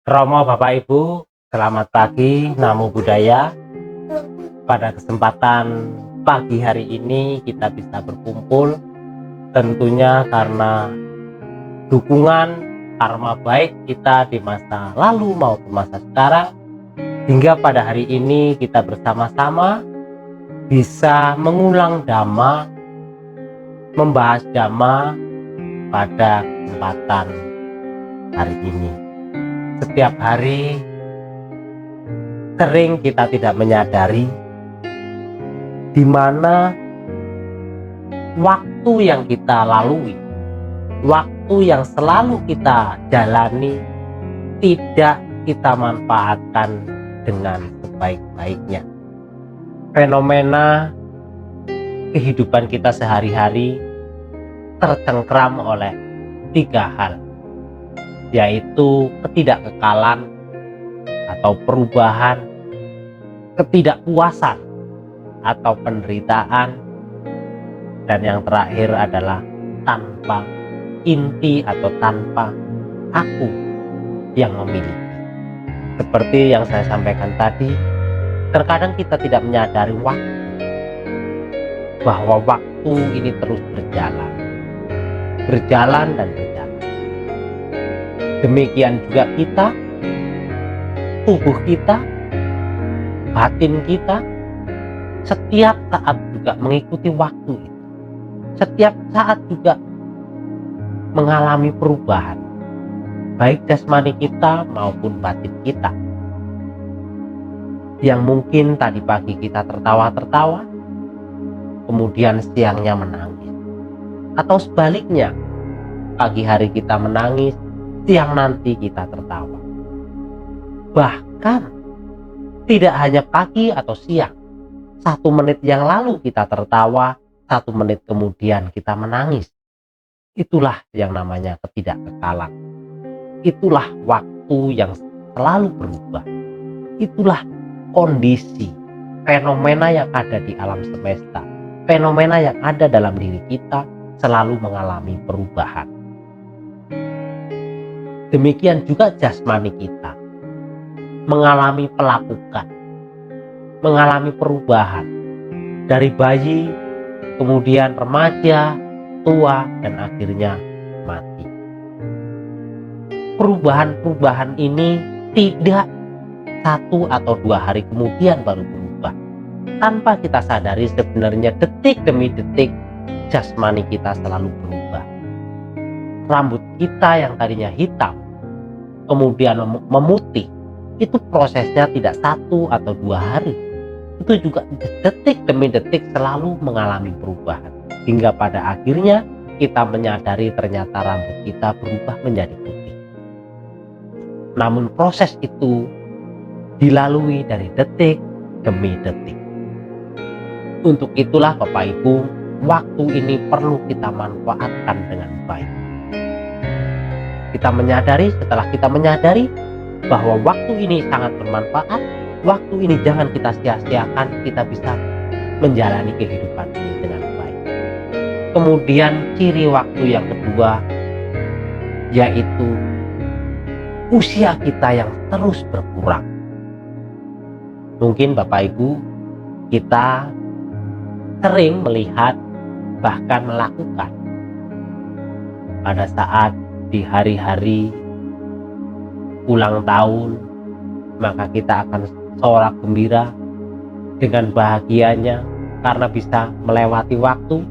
Romo, Bapak Ibu, selamat pagi, namo buddhaya. Pada kesempatan pagi hari ini kita bisa berkumpul tentunya karena dukungan karma baik kita di masa lalu maupun masa sekarang, hingga pada hari ini kita bersama-sama bisa mengulang dhamma, membahas dhamma pada kesempatan hari ini. Setiap hari sering kita tidak menyadari di mana waktu yang kita lalui, waktu yang selalu kita jalani tidak kita manfaatkan dengan sebaik-baiknya. Fenomena kehidupan kita sehari-hari tercengkram oleh 3 hal, yaitu ketidakkekalan atau perubahan, ketidakpuasan atau penderitaan, dan yang terakhir adalah tanpa inti atau tanpa aku yang memiliki. Seperti yang saya sampaikan tadi, terkadang kita tidak menyadari bahwa waktu ini terus berjalan dan berjalan. Demikian juga kita, tubuh kita, batin kita, setiap saat juga mengikuti waktu itu. Setiap saat juga mengalami perubahan, baik jasmani kita maupun batin kita. Yang mungkin tadi pagi kita tertawa-tertawa, kemudian siangnya menangis. Atau sebaliknya, pagi hari kita menangis, siang nanti kita tertawa. Bahkan tidak hanya pagi atau siang, 1 menit yang lalu kita tertawa, 1 menit kemudian kita menangis. Itulah yang namanya ketidakkekalan. Itulah waktu yang selalu berubah. Itulah kondisi, fenomena yang ada di alam semesta, fenomena yang ada dalam diri kita selalu mengalami perubahan. Demikian juga jasmani kita mengalami pelapukan, mengalami perubahan dari bayi, kemudian remaja, tua, dan akhirnya mati. Perubahan-perubahan ini tidak 1 atau 2 hari kemudian baru berubah. Tanpa kita sadari, sebenarnya detik demi detik jasmani kita selalu berubah. Rambut kita yang tadinya hitam kemudian memutih, itu prosesnya tidak 1 atau 2 hari. Itu juga detik demi detik selalu mengalami perubahan, hingga pada akhirnya kita menyadari ternyata rambut kita berubah menjadi putih. Namun proses itu dilalui dari detik demi detik. Untuk itulah Bapak Ibu, waktu ini perlu kita manfaatkan dengan baik. Setelah kita menyadari bahwa waktu ini sangat bermanfaat, waktu ini jangan kita sia-siakan, kita bisa menjalani kehidupan ini dengan baik. Kemudian ciri waktu yang kedua, yaitu usia kita yang terus berkurang. Mungkin Bapak Ibu, kita sering melihat, bahkan melakukan pada saat di hari-hari ulang tahun, maka kita akan sorak gembira dengan bahagianya karena bisa melewati waktu,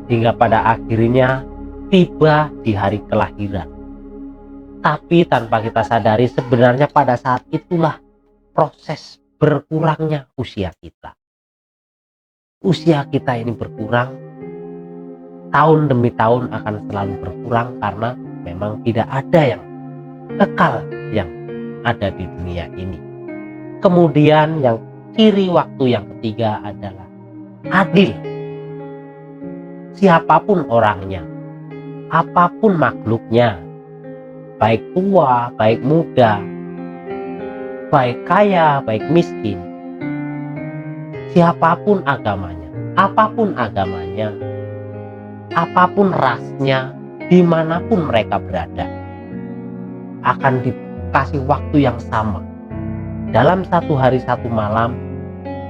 hingga pada akhirnya tiba di hari kelahiran. Tapi tanpa kita sadari, sebenarnya pada saat itulah proses berkurangnya usia kita. Usia kita ini berkurang, tahun demi tahun akan selalu berkurang, karena memang tidak ada yang kekal yang ada di dunia ini. Kemudian yang ciri waktu yang ketiga adalah adil. Siapapun orangnya, apapun makhluknya, baik tua, baik muda, baik kaya, baik miskin, siapapun agamanya, apapun agamanya, apapun rasnya, dimanapun mereka berada, akan kasih waktu yang sama. Dalam satu hari satu malam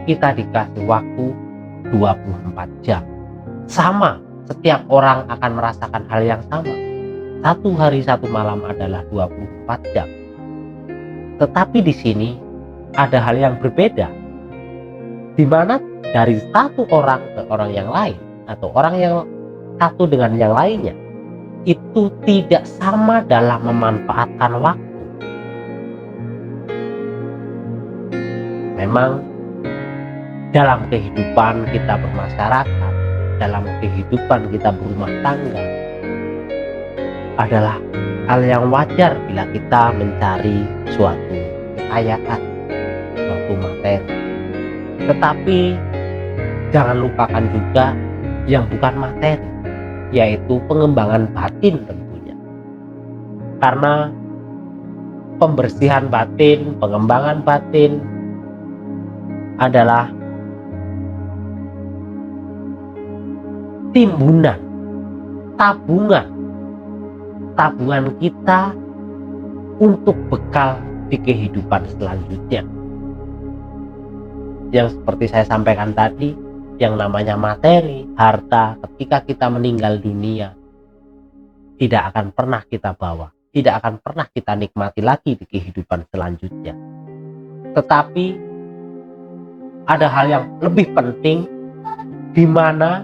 kita dikasih waktu 24 jam. Sama, setiap orang akan merasakan hal yang sama. Satu hari satu malam adalah 24 jam. Tetapi di sini ada hal yang berbeda, di mana dari satu orang ke orang yang lain, atau orang yang satu dengan yang lainnya, itu tidak sama dalam memanfaatkan waktu. Memang dalam kehidupan kita bermasyarakat, dalam kehidupan kita berumah tangga, adalah hal yang wajar bila kita mencari suatu kekayaan, suatu materi. Tetapi jangan lupakan juga yang bukan materi, yaitu pengembangan batin tentunya. Karena pembersihan batin, pengembangan batin adalah timbunan, tabungan kita untuk bekal di kehidupan selanjutnya. Yang seperti saya sampaikan tadi, yang namanya materi, harta, ketika kita meninggal dunia tidak akan pernah kita bawa, tidak akan pernah kita nikmati lagi di kehidupan selanjutnya. Tetapi ada hal yang lebih penting, di mana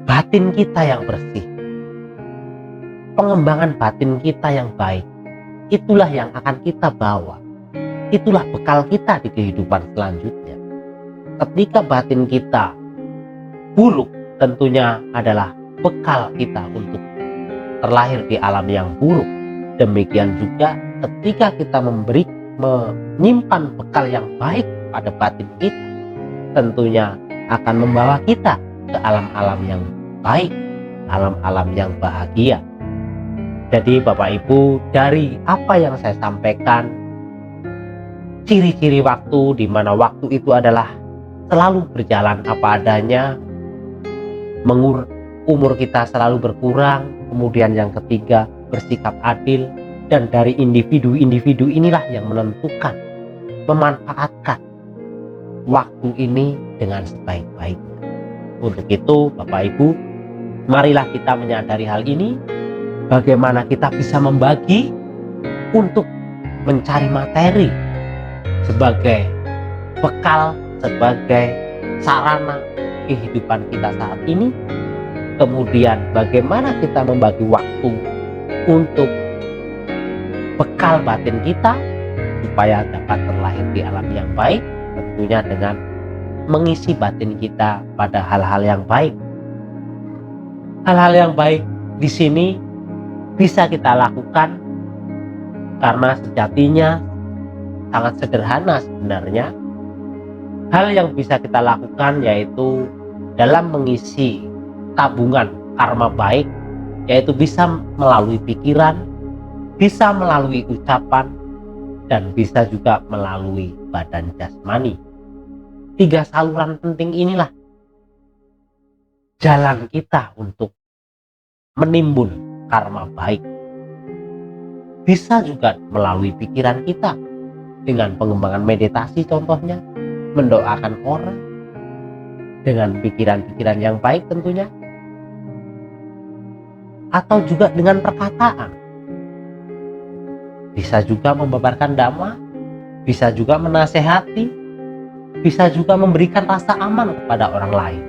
batin kita yang bersih, pengembangan batin kita yang baik, itulah yang akan kita bawa, itulah bekal kita di kehidupan selanjutnya. Ketika batin kita buruk, tentunya adalah bekal kita untuk terlahir di alam yang buruk. Demikian juga ketika kita menyimpan bekal yang baik pada batin kita, tentunya akan membawa kita ke alam-alam yang baik, alam-alam yang bahagia. Jadi Bapak Ibu, dari apa yang saya sampaikan, ciri-ciri waktu, di mana waktu itu adalah selalu berjalan apa adanya, umur kita selalu berkurang. Kemudian yang ketiga, bersikap adil, dan dari individu-individu inilah yang menentukan, memanfaatkan waktu ini dengan sebaik-baiknya. Untuk itu Bapak Ibu, marilah kita menyadari hal ini, bagaimana kita bisa membagi untuk mencari materi sebagai bekal, sebagai sarana kehidupan kita saat ini. Kemudian bagaimana kita membagi waktu untuk bekal batin kita supaya dapat terlahir di alam yang baik, tentunya dengan mengisi batin kita pada hal-hal yang baik. Hal-hal yang baik di sini bisa kita lakukan karena sejatinya sangat sederhana sebenarnya. Hal yang bisa kita lakukan yaitu dalam mengisi tabungan karma baik, yaitu bisa melalui pikiran, bisa melalui ucapan, dan bisa juga melalui badan jasmani. 3 saluran penting inilah jalan kita untuk menimbun karma baik. Bisa juga melalui pikiran kita dengan pengembangan meditasi, contohnya mendoakan orang dengan pikiran-pikiran yang baik tentunya, atau juga dengan perkataan. Bisa juga membabarkan dhamma, bisa juga menasehati, bisa juga memberikan rasa aman kepada orang lain,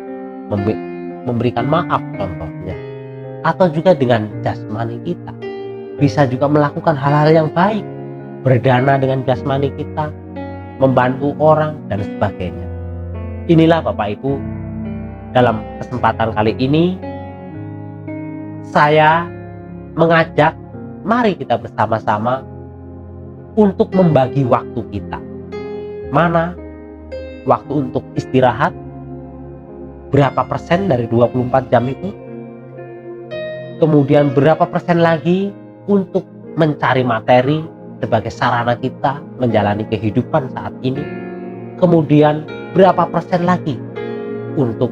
memberikan maaf contohnya, atau juga dengan jasmani kita. Bisa juga melakukan hal-hal yang baik, berdana dengan jasmani kita, membantu orang, dan sebagainya. Inilah Bapak Ibu, dalam kesempatan kali ini saya mengajak, mari kita bersama-sama untuk membagi waktu kita. Mana waktu untuk istirahat, berapa persen dari 24 jam itu, kemudian berapa persen lagi untuk mencari materi sebagai sarana kita menjalani kehidupan saat ini, kemudian berapa persen lagi untuk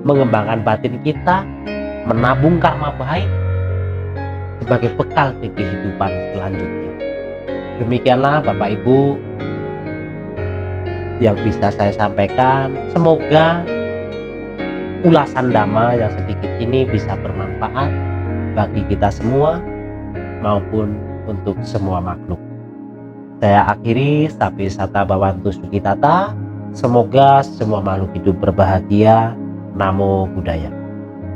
mengembangkan batin kita, menabung karma baik sebagai bekal di kehidupan selanjutnya. Demikianlah Bapak Ibu yang bisa saya sampaikan. Semoga ulasan Dhamma yang sedikit ini bisa bermanfaat bagi kita semua maupun untuk semua makhluk. Saya akhiri, Sapi Sata Bawantu Sukitata. Semoga semua makhluk hidup berbahagia. Namo Buddhaya.